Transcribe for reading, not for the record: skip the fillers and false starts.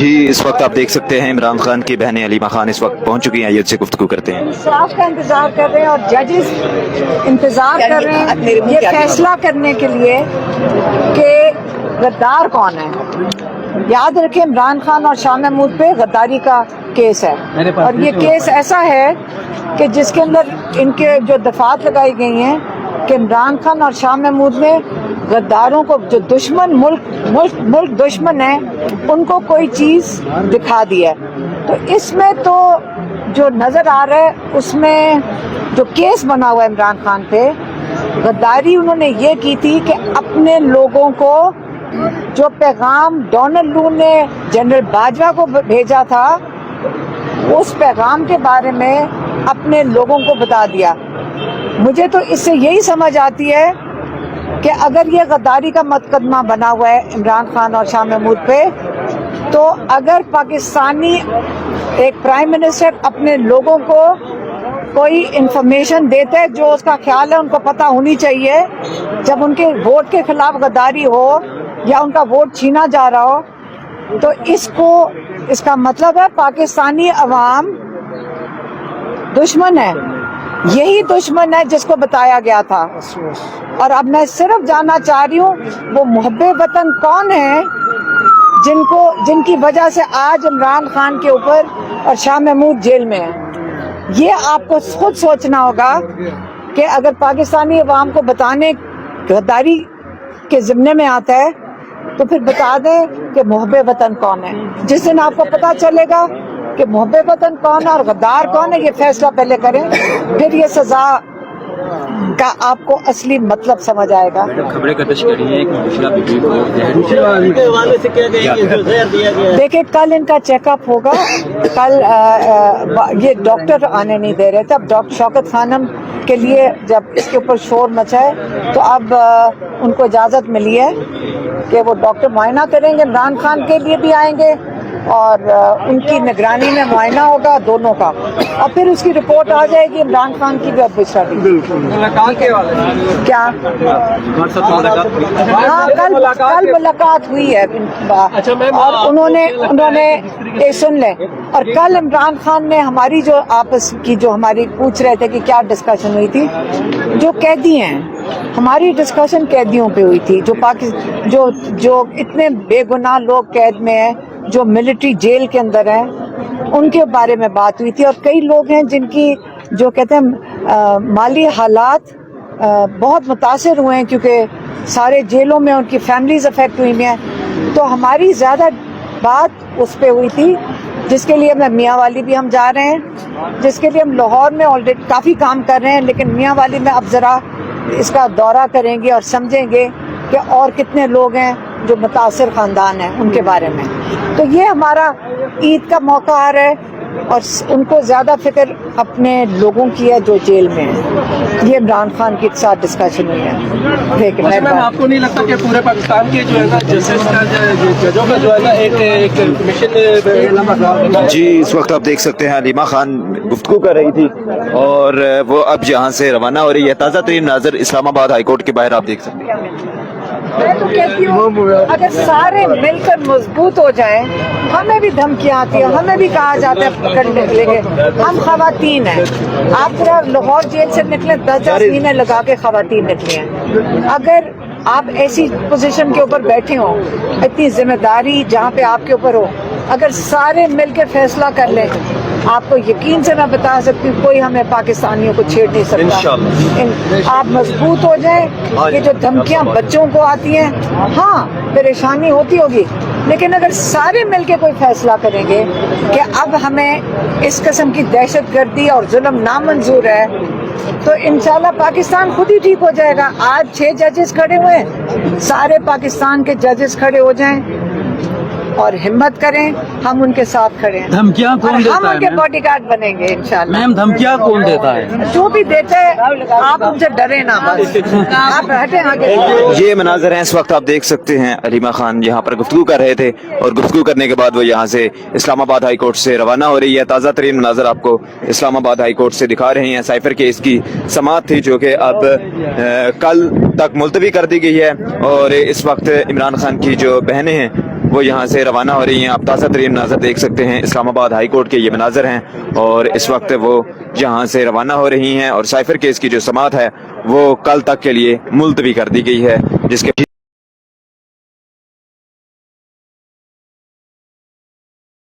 جی اس وقت آپ دیکھ سکتے ہیں عمران خان کی بہنیں علیمہ خان اس وقت پہنچ چکی ہیں، یہ سے گفتگو کرتے ہیں۔ انصاف کا انتظار کر رہے ہیں اور ججز انتظار کر رہے ہیں یہ فیصلہ کرنے کے لیے کہ غدار کون ہے۔ یاد رکھیں عمران خان اور شاہ محمود پہ غداری کا کیس ہے، اور یہ کیس ایسا ہے کہ جس کے اندر ان کے جو دفعات لگائی گئی ہیں کہ عمران خان اور شاہ محمود نے غداروں کو، جو دشمن ملک دشمن ہیں، ان کو کوئی چیز دکھا دی ہے۔ تو اس میں تو جو نظر آ رہا ہے اس میں جو کیس بنا ہوا ہے عمران خان پہ، غداری انہوں نے یہ کی تھی کہ اپنے لوگوں کو جو پیغام ڈونلڈ لو نے جنرل باجوہ کو بھیجا تھا، اس پیغام کے بارے میں اپنے لوگوں کو بتا دیا۔ مجھے تو اس سے یہی سمجھ آتی ہے کہ اگر یہ غداری کا مقدمہ بنا ہوا ہے عمران خان اور شاہ محمود پہ، تو اگر پاکستانی ایک پرائم منسٹر اپنے لوگوں کو کوئی انفارمیشن دیتا ہے جو اس کا خیال ہے ان کو پتہ ہونی چاہیے، جب ان کے ووٹ کے خلاف غداری ہو یا ان کا ووٹ چھینا جا رہا ہو، تو اس کا مطلب ہے پاکستانی عوام دشمن ہے، یہی دشمن ہے جس کو بتایا گیا تھا۔ اور اب میں صرف جاننا چاہ رہی ہوں وہ محب وطن کون ہیں جن کی وجہ سے آج عمران خان کے اوپر اور شاہ محمود جیل میں ہیں۔ یہ آپ کو خود سوچنا ہوگا کہ اگر پاکستانی عوام کو بتانے غداری کے ضمن میں آتا ہے تو پھر بتا دیں کہ محب وطن کون ہے۔ جس دن آپ کو پتہ چلے گا کہ محب وطن کون ہے اور غدار کون ہے، یہ فیصلہ پہلے کریں، پھر یہ سزا کا آپ کو اصلی مطلب سمجھ آئے گا۔ خبریں گردش کر رہی ہیں دیکھیں کل ان کا چیک اپ ہوگا، کل یہ ڈاکٹر آنے نہیں دے رہے تھے، اب ڈاکٹر شوکت خانم کے لیے جب اس کے اوپر شور مچا ہے تو اب ان کو اجازت ملی ہے کہ وہ ڈاکٹر معائنہ کریں گے، عمران خان کے لیے بھی آئیں گے اور ان کی نگرانی میں معائنہ ہوگا دونوں کا، اور پھر اس کی رپورٹ آ جائے گی عمران خان کی بھی اور بشرا کی۔ کیا ہاں کل ملاقات ہوئی ہے اور انہوں نے سن لیں، اور کل عمران خان نے ہماری جو آپس کی جو ہماری پوچھ رہے تھے کہ کیا ڈسکشن ہوئی تھی، جو قیدی ہیں ہماری ڈسکشن قیدیوں پہ ہوئی تھی، جو اتنے بے گناہ لوگ قید میں ہیں، جو ملٹری جیل کے اندر ہیں، ان کے بارے میں بات ہوئی تھی۔ اور کئی لوگ ہیں جن کی جو کہتے ہیں مالی حالات بہت متاثر ہوئے ہیں کیونکہ سارے جیلوں میں ان کی فیملیز افیکٹ ہوئی ہیں، تو ہماری زیادہ بات اس پہ ہوئی تھی، جس کے لیے میں میاں والی بھی ہم جا رہے ہیں، جس کے لیے ہم لاہور میں آلریڈی کافی کام کر رہے ہیں، لیکن میاں والی میں اب ذرا اس کا دورہ کریں گے اور سمجھیں گے کہ اور کتنے لوگ ہیں جو متاثر خاندان ہیں ان کے بارے میں۔ تو یہ ہمارا عید کا موقع آ رہا ہے اور ان کو زیادہ فکر اپنے لوگوں کی ہے جو جیل میں ہیں۔ یہ عمران خان کے ساتھ ڈسکشن ہوئی ہے۔ آپ کو نہیں لگتا کہ پورے پاکستان کے جو ہے نا ججز کا ججوں کا جو ہے نا ایک کمیشن؟ جی اس وقت آپ دیکھ سکتے ہیں علیمہ خان گفتگو کر رہی تھی اور وہ اب یہاں سے روانہ ہو رہی ہے۔ تازہ ترین مناظر اسلام آباد ہائی کورٹ کے باہر آپ دیکھ سکتے ہیں۔ میں تو کہتی ہوں اگر سارے مل کر مضبوط ہو جائیں، ہمیں بھی دھمکیاں آتی ہیں، ہمیں بھی کہا جاتا ہے پکڑ نکلیں گے، ہم خواتین ہیں، آپ ذرا لاہور جیل سے نکلیں 10 مہینے لگا کے خواتین نکلی ہیں۔ اگر آپ ایسی پوزیشن کے اوپر بیٹھے ہوں، اتنی ذمہ داری جہاں پہ آپ کے اوپر ہو، اگر سارے مل کے فیصلہ کر لیں، آپ کو یقین سے میں بتا سکتی ہوں کوئی ہمیں پاکستانیوں کو چھیڑ نہیں سکتا۔ آپ مضبوط ہو جائیں۔ یہ جو دھمکیاں بچوں کو آتی ہیں، ہاں پریشانی ہوتی ہوگی، لیکن اگر سارے مل کے کوئی فیصلہ کریں گے کہ اب ہمیں اس قسم کی دہشت گردی اور ظلم نامنظور ہے، تو انشاءاللہ پاکستان خود ہی ٹھیک ہو جائے گا۔ آج 6 ججز کھڑے ہوئے ہیں، سارے پاکستان کے ججز کھڑے ہو جائیں اور ہمت کریں، ہم ان کے ساتھ کھڑے ہیں۔ دھمکیاں کون دیتا ہے؟ ہم ان کے باڈی گارڈ بنیں گے انشاءاللہ۔ میم دھمکیاں کون دیتا ہے؟ جو بھی دیتے ہیں آپ ان سے ڈرے نہ، بس آپ ہٹیں آگے۔ یہ مناظر ہیں اس وقت آپ دیکھ سکتے ہیں، علیمہ خان یہاں پر گفتگو کر رہے تھے اور گفتگو کرنے کے بعد وہ یہاں سے اسلام آباد ہائی کورٹ سے روانہ ہو رہی ہے۔ تازہ ترین مناظر آپ کو اسلام آباد ہائی کورٹ سے دکھا رہے ہیں۔ سائفر کیس کی سماعت تھی جو کہ اب کل تک ملتوی کر دی گئی ہے، اور اس وقت عمران خان کی جو بہنیں ہیں وہ یہاں سے روانہ ہو رہی ہیں. آپ تازہ ترین مناظر دیکھ سکتے ہیں, اسلام آباد ہائی کورٹ کے یہ مناظر ہیں, اور اس وقت وہ یہاں سے روانہ ہو رہی ہیں, اور سائفر کیس کی جو سماعت ہے وہ کل تک کے لیے ملتوی کر دی گئی ہے, جس کے